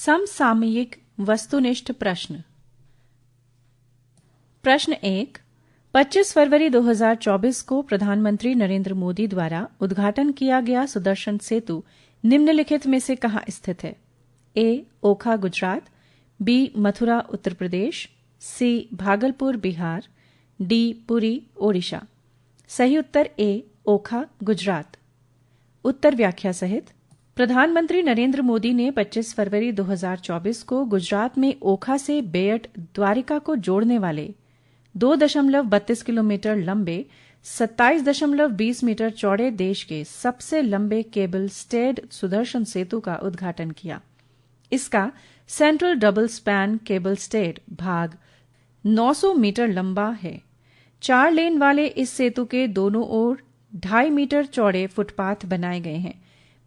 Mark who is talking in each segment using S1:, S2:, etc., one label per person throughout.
S1: समसामयिक वस्तुनिष्ठ प्रश्न। प्रश्न 1। 25 फरवरी 2024 को प्रधानमंत्री नरेंद्र मोदी द्वारा उद्घाटन किया गया सुदर्शन सेतु निम्नलिखित में से कहाँ स्थित है? ए. ओखा गुजरात, बी. मथुरा उत्तर प्रदेश, सी. भागलपुर बिहार, डी. पुरी ओडिशा। सही उत्तर ए. ओखा गुजरात। उत्तर व्याख्या सहित। प्रधानमंत्री नरेंद्र मोदी ने 25 फरवरी 2024 को गुजरात में ओखा से बेयट द्वारिका को जोड़ने वाले 2.32 किलोमीटर लंबे 27.20 मीटर चौड़े देश के सबसे लंबे केबल स्टेड सुदर्शन सेतु का उद्घाटन किया। इसका central double span cable stayed भाग 900 मीटर लंबा है। 4 लेन वाले इस सेतु के दोनों ओर 2.5 मीटर चौड़े फुटपाथ बनाए गए हैं।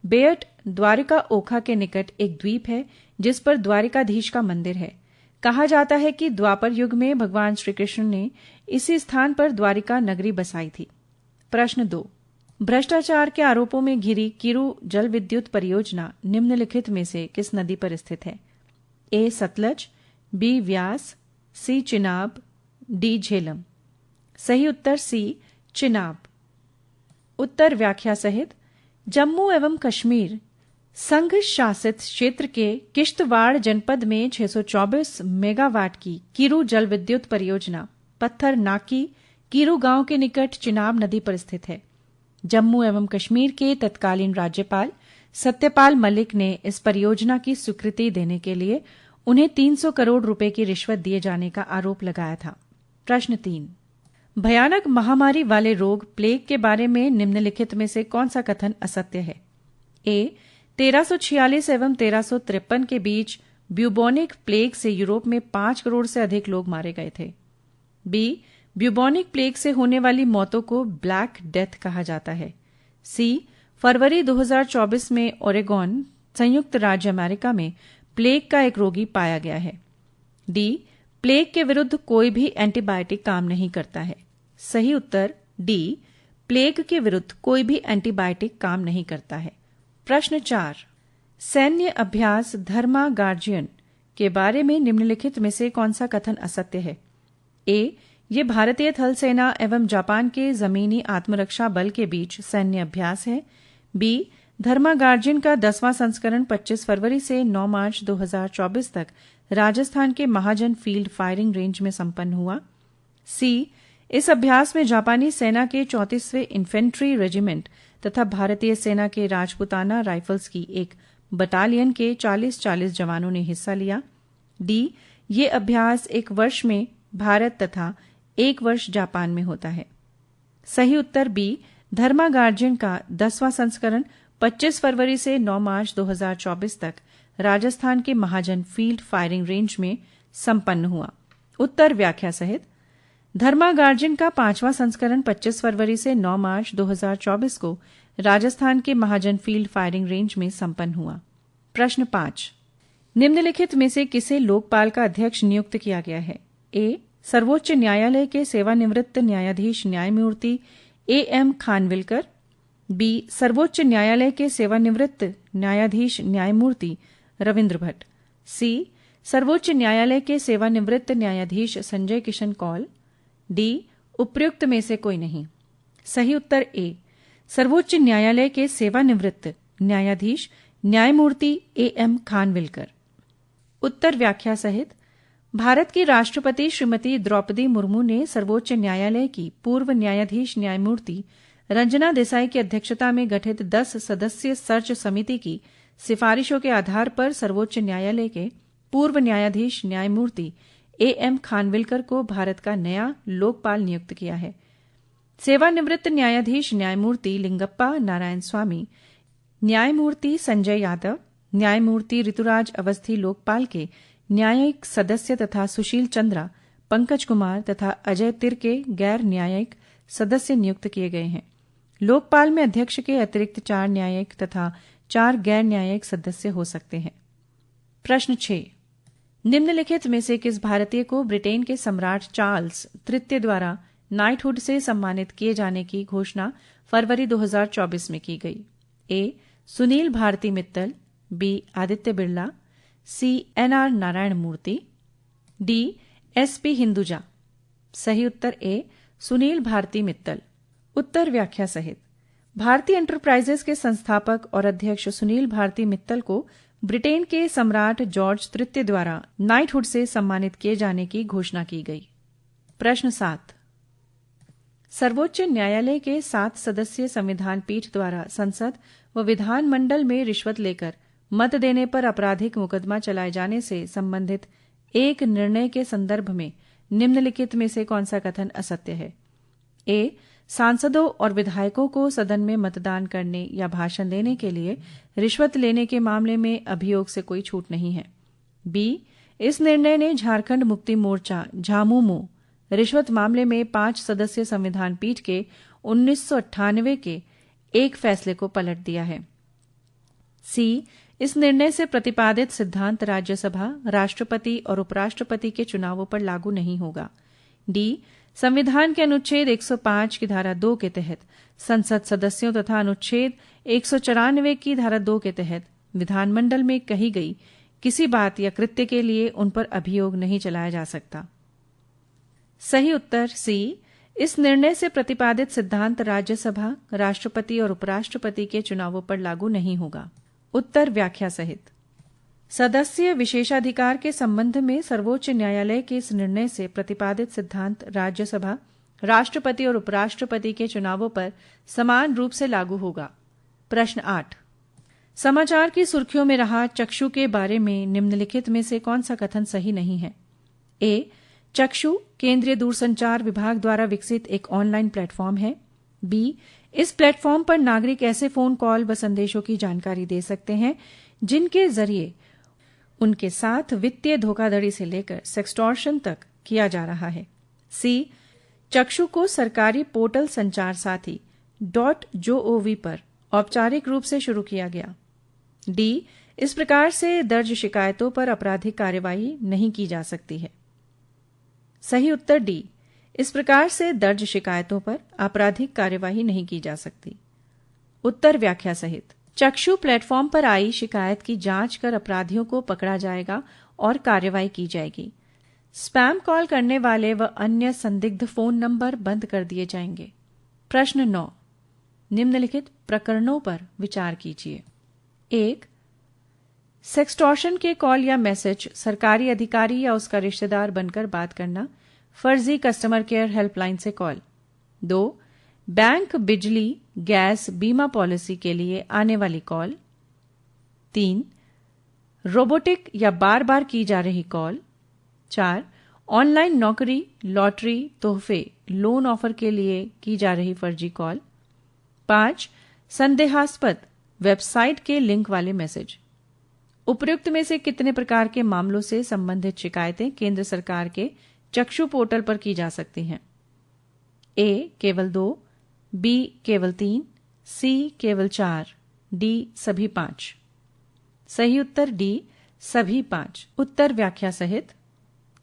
S1: बेयट द्वारिका ओखा के निकट एक द्वीप है जिस पर द्वारिकाधीश का मंदिर है। कहा जाता है कि द्वापर युग में भगवान श्री कृष्ण ने इसी स्थान पर द्वारिका नगरी बसाई थी। प्रश्न 2। भ्रष्टाचार के आरोपों में घिरी किरू जल विद्युत परियोजना निम्नलिखित में से किस नदी पर स्थित है? ए. सतलज, बी. व्यास, सी. चिनाब, डी. झेलम। सही उत्तर सी. चिनाब। उत्तर व्याख्या सहित। जम्मू एवं कश्मीर संघ शासित क्षेत्र के किश्तवाड़ जनपद में 624 मेगावाट की किरू जल विद्युत परियोजना पत्थर नाकी किरू गांव के निकट चिनाब नदी पर स्थित है। जम्मू एवं कश्मीर के तत्कालीन राज्यपाल सत्यपाल मलिक ने इस परियोजना की स्वीकृति देने के लिए उन्हें 300 करोड़ रुपए की रिश्वत दिए जाने का आरोप लगाया था। प्रश्न 3। भयानक महामारी वाले रोग प्लेग के बारे में निम्नलिखित में से कौन सा कथन असत्य है? ए. 1346 एवं 1353 के बीच ब्यूबोनिक प्लेग से यूरोप में 5 करोड़ से अधिक लोग मारे गए थे। बी. ब्यूबोनिक प्लेग से होने वाली मौतों को ब्लैक डेथ कहा जाता है। सी. फरवरी 2024 में ओरेगोन संयुक्त राज्य अमेरिका में प्लेग का एक रोगी पाया गया है। डी. प्लेग के विरुद्ध कोई भी एंटीबायोटिक काम नहीं करता है। सही उत्तर डी. प्लेग के विरुद्ध कोई भी एंटीबायोटिक काम नहीं करता है। प्रश्न 4। सैन्य अभ्यास धर्मा गार्जियन के बारे में निम्नलिखित में से कौन सा कथन असत्य है? ए. ये भारतीय थल सेना एवं जापान के जमीनी आत्मरक्षा बल के बीच सैन्य अभ्यास है। बी. धर्मा गार्जियन का 10वां संस्करण 25 फरवरी से 9 मार्च 2024 तक राजस्थान के महाजन फील्ड फायरिंग रेंज में संपन्न हुआ। सी. इस अभ्यास में जापानी सेना के 34वें इन्फेंट्री रेजिमेंट तथा भारतीय सेना के राजपुताना राइफल्स की एक बटालियन के 40-40 जवानों ने हिस्सा लिया। डी. ये अभ्यास एक वर्ष में भारत तथा एक वर्ष जापान में होता है। सही उत्तर बी. धर्मा गार्जियन का 10वां संस्करण 25 फरवरी से 9 मार्च 2024 तक राजस्थान के महाजन फील्ड फायरिंग रेंज में संपन्न हुआ। उत्तर व्याख्या सहित। धर्मा गार्जियन का 5वां संस्करण 25 फरवरी से 9 मार्च 2024 को राजस्थान के महाजन फील्ड फायरिंग रेंज में संपन्न हुआ। प्रश्न 5। निम्नलिखित में से किसे लोकपाल का अध्यक्ष नियुक्त किया गया है? ए. सर्वोच्च न्यायालय के सेवानिवृत्त न्यायाधीश न्यायमूर्ति A.M. खानविलकर, बी. सर्वोच्च न्यायालय के सेवानिवृत्त न्यायाधीश न्यायमूर्ति रविंद्र भट्ट, सी. सर्वोच्च न्यायालय के सेवानिवृत्त न्यायाधीश संजय किशन कौल, डी. उपर्युक्त में से कोई नहीं। सही उत्तर ए. सर्वोच्च न्यायालय के सेवानिवृत्त न्यायाधीश न्यायमूर्ति A.M. खानविलकर। उत्तर व्याख्या सहित। भारत की राष्ट्रपति श्रीमती द्रौपदी मुर्मू ने सर्वोच्च न्यायालय की पूर्व न्यायाधीश न्यायमूर्ति रंजना देसाई की अध्यक्षता में गठित 10 सदस्यीय सर्च समिति की सिफारिशों के आधार पर सर्वोच्च न्यायालय के पूर्व न्यायाधीश न्यायमूर्ति A.M. खानविलकर को भारत का नया लोकपाल नियुक्त किया है। सेवानिवृत्त न्यायाधीश न्यायमूर्ति लिंगप्पा नारायण स्वामी, न्यायमूर्ति संजय यादव, न्यायमूर्ति ऋतुराज अवस्थी लोकपाल के न्यायिक सदस्य तथा सुशील चंद्रा, पंकज कुमार तथा अजय तिर्के गैर न्यायिक सदस्य नियुक्त किए गए हैं। लोकपाल में अध्यक्ष के अतिरिक्त 4 न्यायिक तथा 4 गैर न्यायिक सदस्य हो सकते हैं। प्रश्न 6। निम्नलिखित में से किस भारतीय को ब्रिटेन के सम्राट चार्ल्स तृतीय द्वारा नाइटहुड से सम्मानित किए जाने की घोषणा फरवरी 2024 में की गई? ए. सुनील भारती मित्तल, बी. आदित्य बिरला, सी NR नारायण मूर्ति, डी SP हिंदुजा। सही उत्तर ए सुनील भारती मित्तल। उत्तर व्याख्या सहित। भारतीय एंटरप्राइजेस के संस्थापक और अध्यक्ष सुनील भारती मित्तल को ब्रिटेन के सम्राट जॉर्ज तृतीय द्वारा नाइटहुड से सम्मानित किए जाने की घोषणा की गई। प्रश्न 7। सर्वोच्च न्यायालय के 7 सदस्यीय संविधान पीठ द्वारा संसद व विधानमंडल में रिश्वत लेकर मत देने पर आपराधिक मुकदमा चलाए जाने से संबंधित एक निर्णय के संदर्भ में निम्नलिखित में से कौन सा कथन असत्य है? ए. सांसदों और विधायकों को सदन में मतदान करने या भाषण देने के लिए रिश्वत लेने के मामले में अभियोग से कोई छूट नहीं है। बी. इस निर्णय ने झारखंड मुक्ति मोर्चा झामुमो रिश्वत मामले में 5 सदस्यीय संविधान पीठ के 1998 के एक फैसले को पलट दिया है। सी. इस निर्णय से प्रतिपादित सिद्धांत राज्यसभा, राष्ट्रपति और उपराष्ट्रपति के चुनावों पर लागू नहीं होगा। डी. संविधान के अनुच्छेद 105 की धारा 2 के तहत संसद सदस्यों तथा अनुच्छेद 194 की धारा 2 के तहत विधानमंडल में कही गई किसी बात या कृत्य के लिए उन पर अभियोग नहीं चलाया जा सकता। सही उत्तर सी. इस निर्णय से प्रतिपादित सिद्धांत राज्यसभा, राष्ट्रपति और उपराष्ट्रपति के चुनावों पर लागू नहीं होगा। उत्तर व्याख्या सहित। सदस्यीय विशेषाधिकार के संबंध में सर्वोच्च न्यायालय के इस निर्णय से प्रतिपादित सिद्धांत राज्यसभा, राष्ट्रपति और उपराष्ट्रपति के चुनावों पर समान रूप से लागू होगा। प्रश्न 8। समाचार की सुर्खियों में रहा चक्षु के बारे में निम्नलिखित में से कौन सा कथन सही नहीं है? ए. चक्षु केंद्रीय दूरसंचार विभाग द्वारा विकसित एक ऑनलाइन प्लेटफॉर्म है। बी. इस प्लेटफॉर्म पर नागरिक ऐसे फोन कॉल व संदेशों की जानकारी दे सकते हैं जिनके जरिए उनके साथ वित्तीय धोखाधड़ी से लेकर सेक्सटॉर्शन तक किया जा रहा है। सी. चक्षु को सरकारी पोर्टल संचार साथी .gov पर औपचारिक रूप से शुरू किया गया। डी. इस प्रकार से दर्ज शिकायतों पर आपराधिक कार्यवाही नहीं की जा सकती है। सही उत्तर डी. इस प्रकार से दर्ज शिकायतों पर आपराधिक कार्यवाही नहीं की जा सकती। उत्तर व्याख्या सहित। चक्षु प्लेटफॉर्म पर आई शिकायत की जांच कर अपराधियों को पकड़ा जाएगा और कार्रवाई की जाएगी। स्पैम कॉल करने वाले व अन्य संदिग्ध फोन नंबर बंद कर दिए जाएंगे। प्रश्न 9। निम्नलिखित प्रकरणों पर विचार कीजिए। 1. सेक्सटॉर्शन के कॉल या मैसेज सरकारी अधिकारी या उसका रिश्तेदार बनकर बात करना, फर्जी कस्टमर केयर हेल्पलाइन से कॉल। 2. बैंक, बिजली, गैस, बीमा पॉलिसी के लिए आने वाली कॉल। 3. रोबोटिक या बार बार की जा रही कॉल। 4. ऑनलाइन नौकरी, लॉटरी, तोहफे, लोन ऑफर के लिए की जा रही फर्जी कॉल। 5. संदेहास्पद वेबसाइट के लिंक वाले मैसेज। उपयुक्त में से कितने प्रकार के मामलों से संबंधित शिकायतें केंद्र सरकार के चक्षु पोर्टल पर की जा सकती हैं? ए. केवल 2, बी. केवल 3, सी. केवल 4, डी. सभी 5। सही उत्तर डी. सभी 5। उत्तर व्याख्या सहित।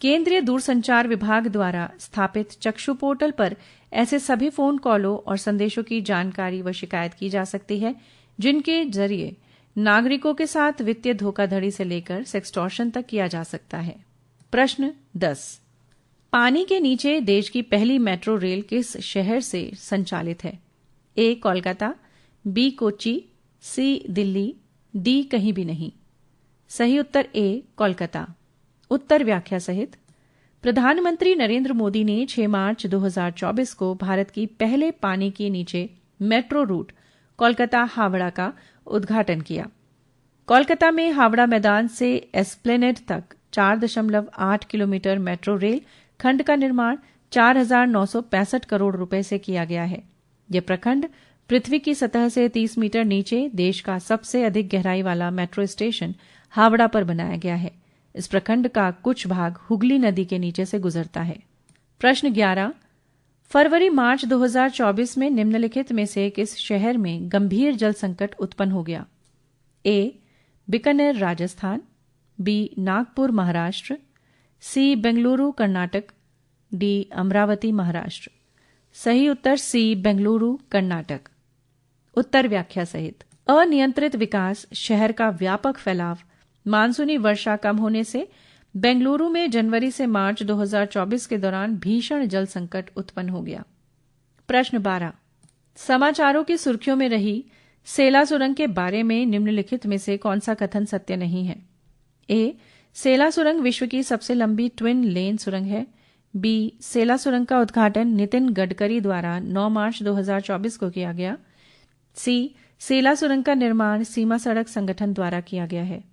S1: केंद्रीय दूरसंचार विभाग द्वारा स्थापित चक्षु पोर्टल पर ऐसे सभी फोन कॉलों और संदेशों की जानकारी व शिकायत की जा सकती है जिनके जरिए नागरिकों के साथ वित्तीय धोखाधड़ी से लेकर सेक्सटॉर्शन तक किया जा सकता है। प्रश्न 10। पानी के नीचे देश की पहली मेट्रो रेल किस शहर से संचालित है? ए. कोलकाता, बी. कोच्चि, सी. दिल्ली, डी. कहीं भी नहीं। सही उत्तर ए. कोलकाता। उत्तर व्याख्या सहित। प्रधानमंत्री नरेंद्र मोदी ने 6 मार्च 2024 को भारत की पहले पानी के नीचे मेट्रो रूट कोलकाता हावड़ा का उद्घाटन किया। कोलकाता में हावड़ा मैदान से एस्प्लेनेड तक 4.8 किलोमीटर मेट्रो रेल खंड का निर्माण 4,965 करोड़ रुपए से किया गया है। यह प्रखंड पृथ्वी की सतह से 30 मीटर नीचे देश का सबसे अधिक गहराई वाला मेट्रो स्टेशन हावड़ा पर बनाया गया है। इस प्रखंड का कुछ भाग हुगली नदी के नीचे से गुजरता है। प्रश्न 11। फरवरी-मार्च 2024 में निम्नलिखित में से किस शहर में गंभीर जल संकट उत्पन्न हो गया? ए. बीकानेर राजस्थान, बी. नागपुर महाराष्ट्र, सी. बेंगलुरु कर्नाटक, डी. अमरावती महाराष्ट्र। सही उत्तर सी. बेंगलुरु कर्नाटक। उत्तर व्याख्या सहित। अनियंत्रित विकास, शहर का व्यापक फैलाव, मानसूनी वर्षा कम होने से बेंगलुरु में जनवरी से मार्च 2024 के दौरान भीषण जल संकट उत्पन्न हो गया। प्रश्न 12 समाचारों की सुर्खियों में रही सेला सुरंग के बारे में निम्नलिखित में से कौन सा कथन सत्य नहीं है? ए. सेला सुरंग विश्व की सबसे लंबी ट्विन लेन सुरंग है। बी. सेला सुरंग का उद्घाटन नितिन गडकरी द्वारा 9 मार्च 2024 को किया गया। सी. सेला सुरंग का निर्माण सीमा सड़क संगठन द्वारा किया गया है।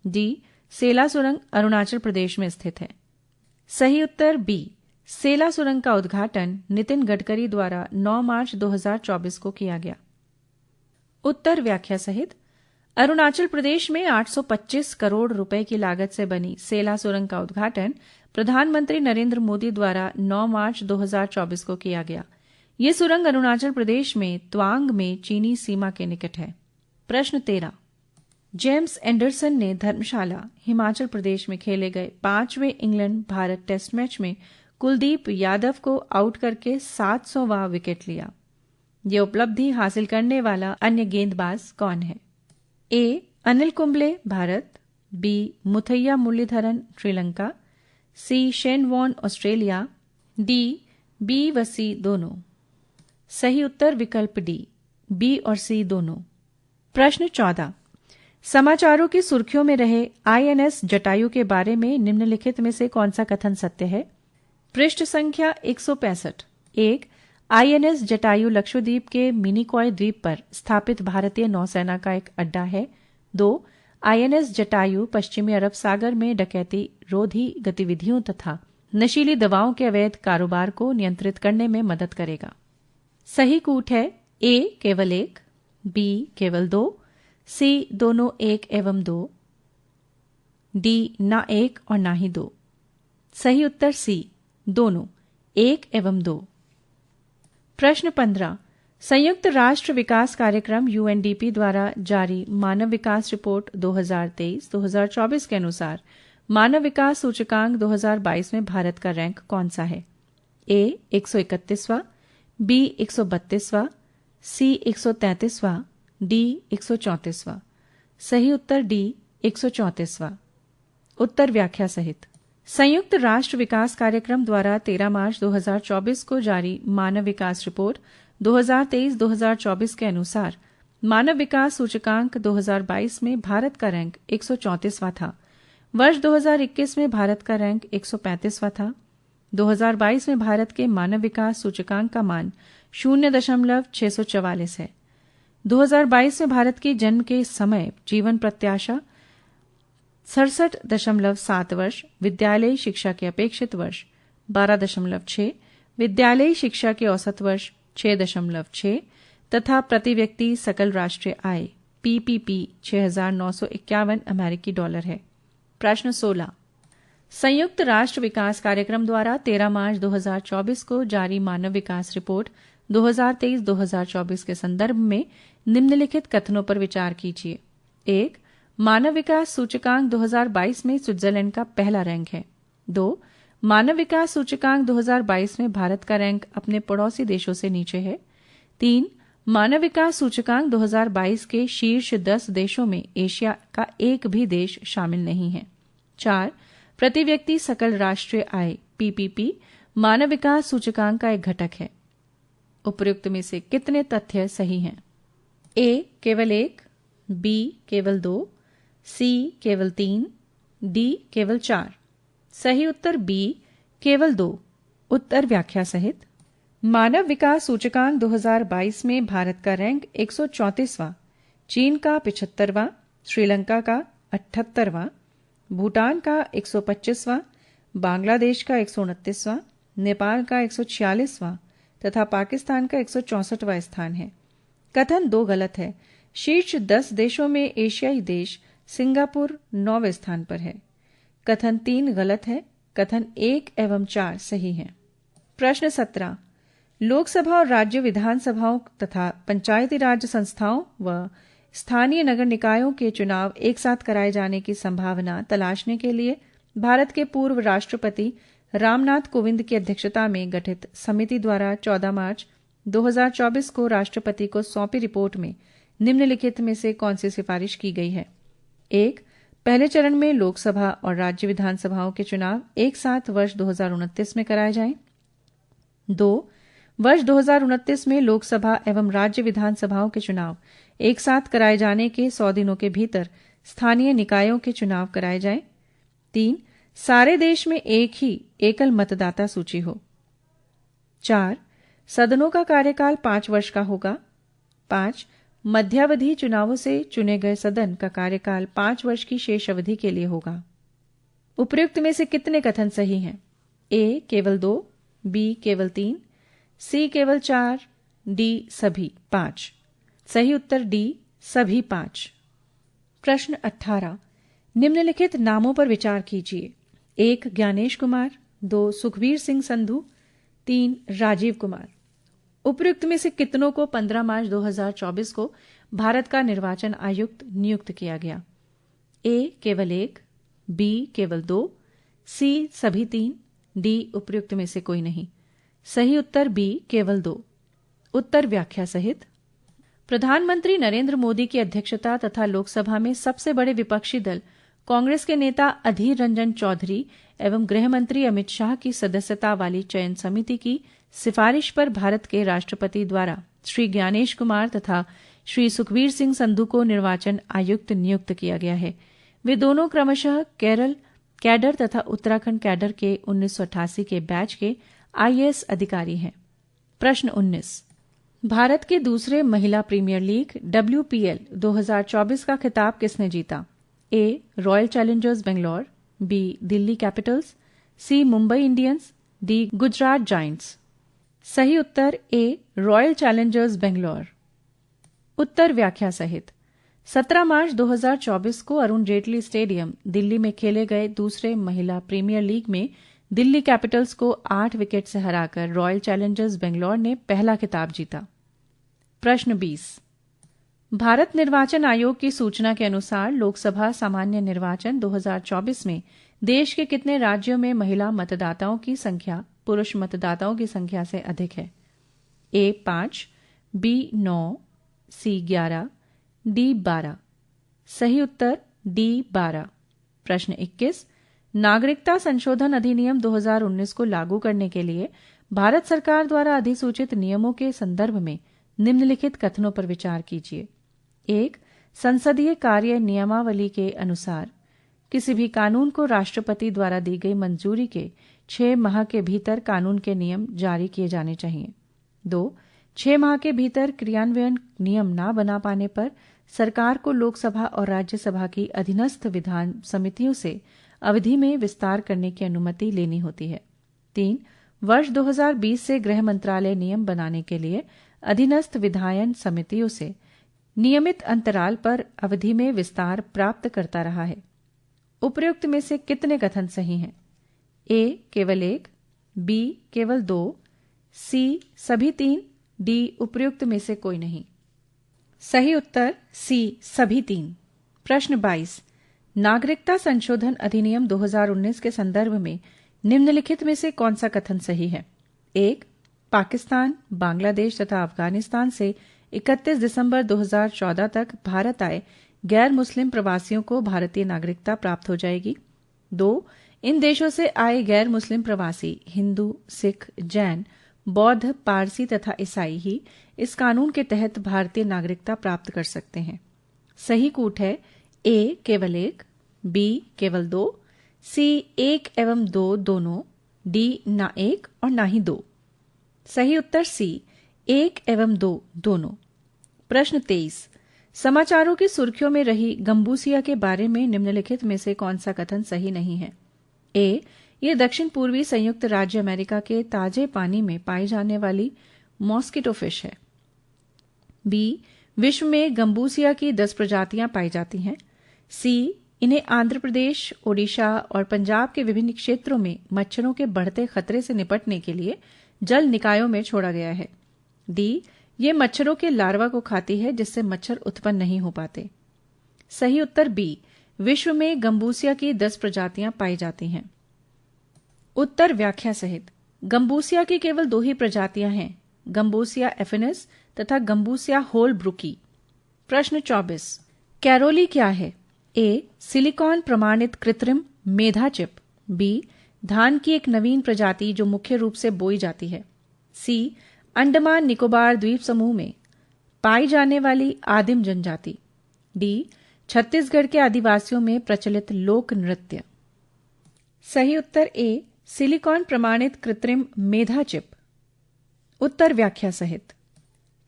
S1: डी. सेला सुरंग अरुणाचल प्रदेश में स्थित है। सही उत्तर बी. सेला सुरंग का उद्घाटन नितिन गडकरी द्वारा 9 मार्च 2024 को किया गया। उत्तर व्याख्या सहित अरुणाचल प्रदेश में 825 करोड़ रुपए की लागत से बनी सेला सुरंग का उद्घाटन प्रधानमंत्री नरेंद्र मोदी द्वारा 9 मार्च 2024 को किया गया। ये सुरंग अरुणाचल प्रदेश में त्वांग में चीनी सीमा के निकट है। प्रश्न 13 जेम्स एंडरसन ने धर्मशाला हिमाचल प्रदेश में खेले गए 5वें इंग्लैंड भारत टेस्ट मैच में कुलदीप यादव को आउट करके 700वां विकेट लिया। ये उपलब्धि हासिल करने वाला अन्य गेंदबाज कौन है? A. Anil Kumble Bharat, B. Muttiah Muralitharan Sri Lanka, C. Shane Warne Australia, D. B व सी दोनों। सही उत्तर विकल्प डी, बी और सी दोनों। प्रश्न 14 समाचारों की सुर्खियों में रहे आईएनएस जटायु के बारे में निम्नलिखित में से कौन सा कथन सत्य है? पृष्ठ संख्या 165। 1. आईएनएस जटायु लक्षद्वीप के मिनिकॉय द्वीप पर स्थापित भारतीय नौसेना का एक अड्डा है। 2. आईएनएस जटायु पश्चिमी अरब सागर में डकैती रोधी गतिविधियों तथा नशीली दवाओं के अवैध कारोबार को नियंत्रित करने में मदद करेगा। सही कूट है ए. केवल 1, बी. केवल 2, सी. दोनों 1 एवं 2, डी. ना 1 और ना ही 2। सही उत्तर सी. दोनों 1 एवं 2। प्रश्न 15 संयुक्त राष्ट्र विकास कार्यक्रम यूएनडीपी द्वारा जारी मानव विकास रिपोर्ट 2023-2024 के अनुसार मानव विकास सूचकांक 2022 में भारत का रैंक कौन सा है? ए. 131वां, बी. 132वां, सी. 133वां, डी. 134वां। सही उत्तर डी. 134वां। उत्तर व्याख्या सहित संयुक्त राष्ट्र विकास कार्यक्रम द्वारा 13 मार्च 2024 को जारी मानव विकास रिपोर्ट 2023-2024 के अनुसार मानव विकास सूचकांक 2022 में भारत का रैंक 134वां था। वर्ष 2021 में भारत का रैंक 135वां था। 2022 में भारत के मानव विकास सूचकांक का मान 0.644 है। 2022 में भारत के जन्म के समय जीवन प्रत्याशा 67.7 वर्ष, विद्यालयी शिक्षा के अपेक्षित वर्ष 12.6, विद्यालयी शिक्षा के औसत वर्ष 6.6 तथा प्रति व्यक्ति सकल राष्ट्रीय आय पीपीपी 6,951 अमेरिकी डॉलर है। प्रश्न 16 संयुक्त राष्ट्र विकास कार्यक्रम द्वारा 13 मार्च 2024 को जारी मानव विकास रिपोर्ट 2023-2024 के संदर्भ में निम्नलिखित कथनों पर विचार कीजिए। 1. मानव विकास सूचकांक 2022 में स्विट्जरलैंड का पहला रैंक है। 2. मानव विकास सूचकांक 2022 में भारत का रैंक अपने पड़ोसी देशों से नीचे है। 3. मानव विकास सूचकांक 2022 के शीर्ष 10 देशों में एशिया का एक भी देश शामिल नहीं है। 4. प्रति व्यक्ति सकल राष्ट्रीय आय पीपीपी मानव विकास सूचकांक का एक घटक है। उपयुक्त में से कितने तथ्य सही हैं? ए. केवल 1, बी. केवल 2, सी. केवल 3, डी. केवल 4। सही उत्तर बी. केवल 2। उत्तर व्याख्या सहित मानव विकास सूचकांक 2022 में भारत का रैंक 134वां, चीन का 75वां, श्रीलंका का 78वां, भूटान का 125वां, बांग्लादेश का 129वां, नेपाल का 146वां तथा पाकिस्तान का 164वां स्थान है। कथन 2 गलत है। शीर्ष 10 देशों में एशियाई देश सिंगापुर 9वें स्थान पर है। कथन 3 गलत है। कथन 1 एवं 4 सही है। प्रश्न 17 लोकसभा और राज्य विधानसभाओं तथा पंचायती राज संस्थाओं व स्थानीय नगर निकायों के चुनाव एक साथ कराए जाने की संभावना तलाशने के लिए भारत के पूर्व राष्ट्रपति रामनाथ कोविंद की अध्यक्षता में गठित समिति द्वारा 14 मार्च 2024 को राष्ट्रपति को सौंपी रिपोर्ट में निम्नलिखित में से कौन सी सिफारिश की गई है? 1. पहले चरण में लोकसभा और राज्य विधानसभाओं के चुनाव एक साथ वर्ष 2029 में कराए जाएं। 2. वर्ष 2029 में लोकसभा एवं राज्य विधानसभाओं के चुनाव एक साथ कराए जाने के 100 दिनों के भीतर स्थानीय निकायों के चुनाव कराए जाएं। 3. सारे देश में एक ही एकल मतदाता सूची हो। 4. सदनों का कार्यकाल 5 वर्ष का होगा। 5. मध्यावधि चुनावों से चुने गए सदन का कार्यकाल 5 वर्ष की शेष अवधि के लिए होगा। उपर्युक्त में से कितने कथन सही हैं? ए केवल 2, बी केवल 3, सी केवल 4, डी सभी 5। सही उत्तर डी सभी 5। प्रश्न 18 निम्नलिखित नामों पर विचार कीजिए। 1. ज्ञानेश कुमार, 2. सुखबीर सिंह संधू, 3. राजीव कुमार। उपर्युक्त में से कितनों को 15 मार्च 2024 को भारत का निर्वाचन आयुक्त नियुक्त किया गया? ए केवल 1, बी केवल 2, सी सभी 3, डी उपर्युक्त में से कोई नहीं। सही उत्तर बी केवल 2। उत्तर व्याख्या सहित। प्रधानमंत्री नरेंद्र मोदी की अध्यक्षता तथा लोकसभा में सबसे बड़े विपक्षी दल कांग्रेस के नेता अधीर रंजन चौधरी एवं गृह मंत्री अमित शाह की सदस्यता वाली चयन समिति की सिफारिश पर भारत के राष्ट्रपति द्वारा श्री ज्ञानेश कुमार तथा श्री सुखबीर सिंह संधू को निर्वाचन आयुक्त नियुक्त किया गया है। वे दोनों क्रमशः केरल कैडर तथा उत्तराखंड कैडर के 1988 के बैच के आईएएस अधिकारी हैं। प्रश्न 19 भारत के दूसरे महिला प्रीमियर लीग WPL 2024 का खिताब किसने जीता? A Royal Challengers Bangalore, B Delhi Capitals, C Mumbai Indians, D Gujarat Giants. सही उत्तर ए रॉयल चैलेंजर्स बेंगलोर। उत्तर व्याख्या सहित। 17 मार्च 2024 को अरुण जेटली स्टेडियम दिल्ली में खेले गए दूसरे महिला प्रीमियर लीग में दिल्ली कैपिटल्स को 8 विकेट से हराकर रॉयल चैलेंजर्स बेंगलोर ने पहला खिताब जीता। प्रश्न 20 भारत निर्वाचन आयोग की सूचना के अनुसार लोकसभा सामान्य निर्वाचन 2024 में देश के कितने राज्यों में महिला मतदाताओं की संख्या पुरुष मतदाताओं की संख्या से अधिक है? ए 5, बी 9, सी 11, डी 12। सही उत्तर डी 12। प्रश्न 21 नागरिकता संशोधन अधिनियम 2019 को लागू करने के लिए भारत सरकार द्वारा अधिसूचित नियमों के संदर्भ में निम्नलिखित कथनों पर विचार कीजिए। 1. संसदीय कार्य नियमावली के अनुसार किसी भी कानून को राष्ट्रपति द्वारा दी गई मंजूरी के 6 माह के भीतर कानून के नियम जारी किए जाने चाहिए। 2. 6 माह के भीतर क्रियान्वयन नियम न बना पाने पर सरकार को लोकसभा और राज्यसभा की अधीनस्थ विधान समितियों से अवधि में विस्तार करने की अनुमति लेनी होती है। 3. वर्ष 2020 से गृह मंत्रालय नियम बनाने के लिए अधीनस्थ विधायन समितियों से नियमित अंतराल पर अवधि में विस्तार प्राप्त करता रहा है। उपर्युक्त में से कितने कथन सही हैं? ए केवल 1, बी केवल 2, सी सभी 3, डी उपर्युक्त में से कोई नहीं। सही उत्तर सी सभी 3। प्रश्न 22 नागरिकता संशोधन अधिनियम 2019 के संदर्भ में निम्नलिखित में से कौन सा कथन सही है? 1. पाकिस्तान, बांग्लादेश तथा अफगानिस्तान से 31 दिसंबर 2014 तक भारत आए गैर मुस्लिम प्रवासियों को भारतीय नागरिकता प्राप्त हो जाएगी। 2. इन देशों से आए गैर मुस्लिम प्रवासी हिंदू, सिख, जैन, बौद्ध, पारसी तथा ईसाई ही इस कानून के तहत भारतीय नागरिकता प्राप्त कर सकते हैं। सही कूट है ए केवल 1, बी केवल 2, सी 1 एवं 2 दोनों, डी ना 1 और ना ही 2। सही उत्तर सी 1 एवं 2 दोनों। प्रश्न 23 समाचारों की सुर्खियों में रही गंबूसिया के बारे में निम्नलिखित में से कौन सा कथन सही नहीं है? ए ये दक्षिण पूर्वी संयुक्त राज्य अमेरिका के ताजे पानी में पाई जाने वाली मॉस्किटो फिश है। बी विश्व में गंबूसिया की 10 प्रजातियां पाई जाती हैं। सी इन्हें आंध्र प्रदेश, ओडिशा और पंजाब के विभिन्न क्षेत्रों में मच्छरों के बढ़ते खतरे से निपटने के लिए जल निकायों में छोड़ा गया है। डी ये मच्छरों के लार्वा को खाती है जिससे मच्छर उत्पन्न नहीं हो पाते। सही उत्तर बी विश्व में गंबूसिया की 10 प्रजातियां पाई जाती हैं। उत्तर व्याख्या सहित। गंबूसिया की केवल 2 ही प्रजातियां हैं, गंबूसिया एफिनिस तथा गंबूसिया होलब्रुकी। प्रश्न 24 कैरोली क्या है? ए. सिलिकॉन प्रमाणित कृत्रिम मेधा चिप, बी. धान की एक नवीन प्रजाति जो मुख्य रूप से बोई जाती है, सी. अंडमान निकोबार द्वीप समूह में पाई जाने वाली आदिम जनजाति, डी. छत्तीसगढ़ के आदिवासियों में प्रचलित लोक नृत्य। सही उत्तर ए. सिलिकॉन प्रमाणित कृत्रिम मेधा चिप। उत्तर व्याख्या सहित।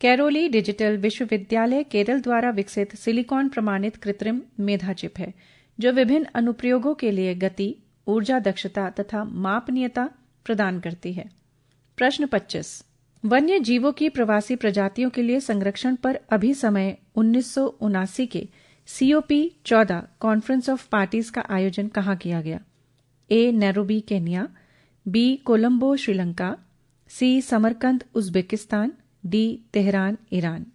S1: कैरोली डिजिटल विश्वविद्यालय केरल द्वारा विकसित सिलिकॉन प्रमाणित कृत्रिम मेधा चिप है जो विभिन्न अनुप्रयोगों के लिए गति, ऊर्जा दक्षता तथा मापनीयता प्रदान करती है। प्रश्न 25। वन्य जीवों की प्रवासी प्रजातियों के लिए संरक्षण पर अभी समय 1979 के COP14 कॉन्फ्रेंस ऑफ पार्टीज का आयोजन कहाँ किया गया? A. Nairobi Kenya, B. Colombo Sri Lanka, C. Samarkand Uzbekistan, D. Tehran Iran.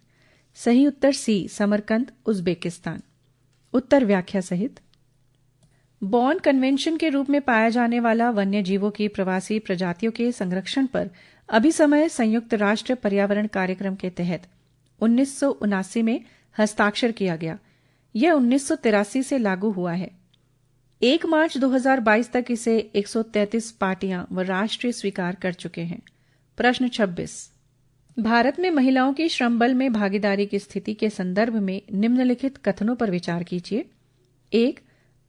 S1: सही उत्तर सी. Samarkand Uzbekistan. उत्तर व्याख्या सहित। बॉन कन्वेंशन के रूप में पाया जाने वाला वन्य जीवों की प्रवासी प्रजातियों के संरक्षण पर अभी समय संयुक्त राष्ट्र पर्यावरण कार्यक्रम के तहत 1979 में हस्ताक्षर किया गया। यह 1983 से लागू हुआ है। 1 मार्च 2022 तक इसे 133 पार्टियां व राष्ट्र स्वीकार कर चुके हैं। प्रश्न 26। भारत में महिलाओं की श्रम बल में भागीदारी की स्थिति के संदर्भ में निम्नलिखित कथनों पर विचार कीजिए। 1.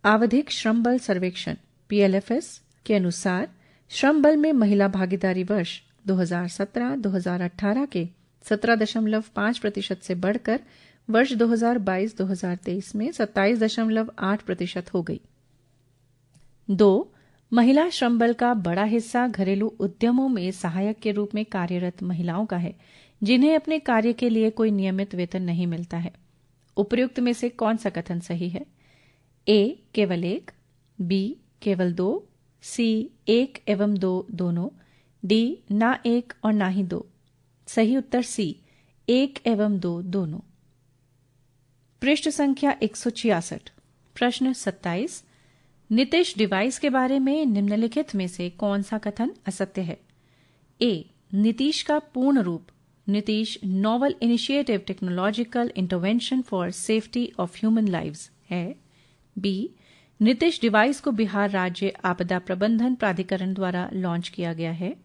S1: आवधिक श्रम बल सर्वेक्षण PLFS के अनुसार श्रम बल में महिला भागीदारी वर्ष 2017-2018 के 17.5% से बढ़कर वर्ष 2022-2023 में 27.8% हो गई। 2. महिला श्रम बल का बड़ा हिस्सा घरेलू उद्यमों में सहायक के रूप में कार्यरत महिलाओं का है जिन्हें अपने कार्य के लिए कोई नियमित वेतन नहीं मिलता है। उपर्युक्त में से कौन सा कथन सही है? ए. केवल 1, बी. केवल 2, सी. 1 एवं 2 दोनों, डी. ना 1 और ना ही 2। सही उत्तर सी. 1 एवं 2 दोनों। पृष्ठ संख्या 166। प्रश्न 27। नीतीश डिवाइस के बारे में निम्नलिखित में से कौन सा कथन असत्य है? ए. नीतीश का पूर्ण रूप Nitish novel initiative technological intervention for safety of human lives है। बी. नीतीश डिवाइस को बिहार राज्य आपदा प्रबंधन प्राधिकरण द्वारा लॉन्च किया गया है।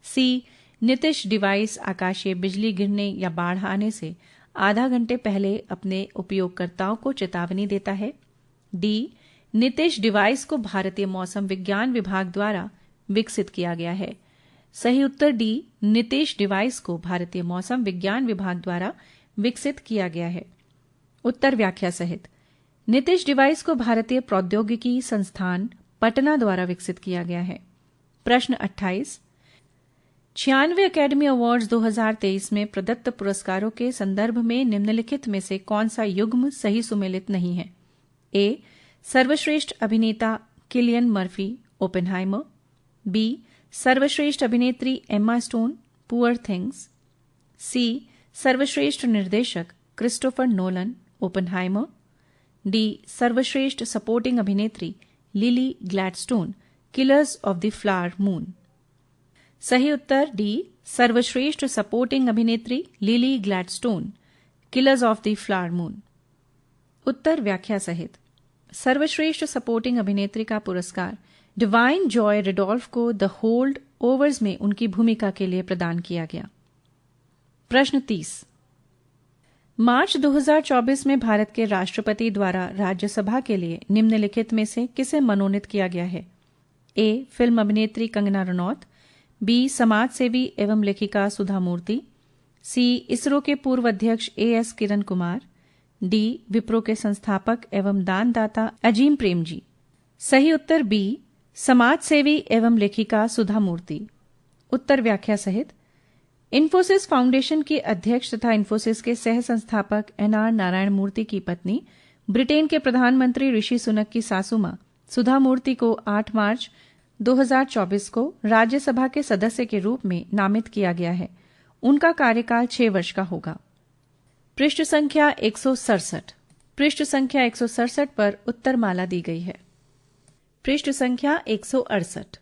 S1: सी. नीतीश डिवाइस आकाशीय बिजली गिरने या बाढ़ आने से आधा घंटे पहले अपने उपयोगकर्ताओं को चेतावनी देता है। डी. नीतीश डिवाइस को भारतीय मौसम विज्ञान विभाग द्वारा विकसित किया गया है। सही उत्तर डी. नीतीश डिवाइस को भारतीय मौसम विज्ञान विभाग द्वारा विकसित किया गया है। उत्तर व्याख्या सहित। नीतीश डिवाइस को भारतीय प्रौद्योगिकी संस्थान पटना द्वारा विकसित किया गया है। प्रश्न 28। 96 अकेडमी अवार्ड्स 2023 में प्रदत्त पुरस्कारों के संदर्भ में निम्नलिखित में से कौन सा युग्म सही सुमेलित नहीं है? ए. सर्वश्रेष्ठ अभिनेता किलियन मर्फी ओपेनहाइमर, बी. सर्वश्रेष्ठ अभिनेत्री Emma Stone Poor Things, C. सर्वश्रेष्ठ निर्देशक क्रिस्टोफर नोलन ओपेनहाइमर, डी. सर्वश्रेष्ठ सपोर्टिंग अभिनेत्री Lily Gladstone Killers of the Flower Moon. सही उत्तर डी. सर्वश्रेष्ठ सपोर्टिंग अभिनेत्री Lily Gladstone Killers of the Flower Moon. उत्तर व्याख्या सहित। सर्वश्रेष्ठ सपोर्टिंग अभिनेत्री का पुरस्कार डिवाइन जॉय रेडोल्फ को द होल्ड ओवर्स में उनकी भूमिका के लिए प्रदान किया गया। प्रश्न 30। मार्च 2024 में भारत के राष्ट्रपति द्वारा राज्यसभा के लिए निम्नलिखित में से किसे मनोनीत किया गया है? ए. फिल्म अभिनेत्री कंगना रनौत, बी. समाज सेवी एवं लेखिका सुधा मूर्ति, सी. इसरो के पूर्व अध्यक्ष AS किरण कुमार, डी. विप्रो के संस्थापक एवं दानदाता अजीम प्रेमजी। सही उत्तर बी. समाज सेवी एवं लेखिका सुधा मूर्ति। उत्तर व्याख्या सहित। इन्फोसिस फाउंडेशन की अध्यक्ष तथा इन्फोसिस के सह संस्थापक NR नारायण मूर्ति की पत्नी, ब्रिटेन के प्रधानमंत्री ऋषि सुनक की सासू मां सुधा मूर्ति को 8 मार्च 2024 को राज्यसभा के सदस्य के रूप में नामित किया गया है। उनका कार्यकाल 6 वर्ष का होगा। पृष्ठ संख्या 167। पृष्ठ संख्या 167 पर उत्तरमाला दी गई है। पृष्ठ संख्या 168।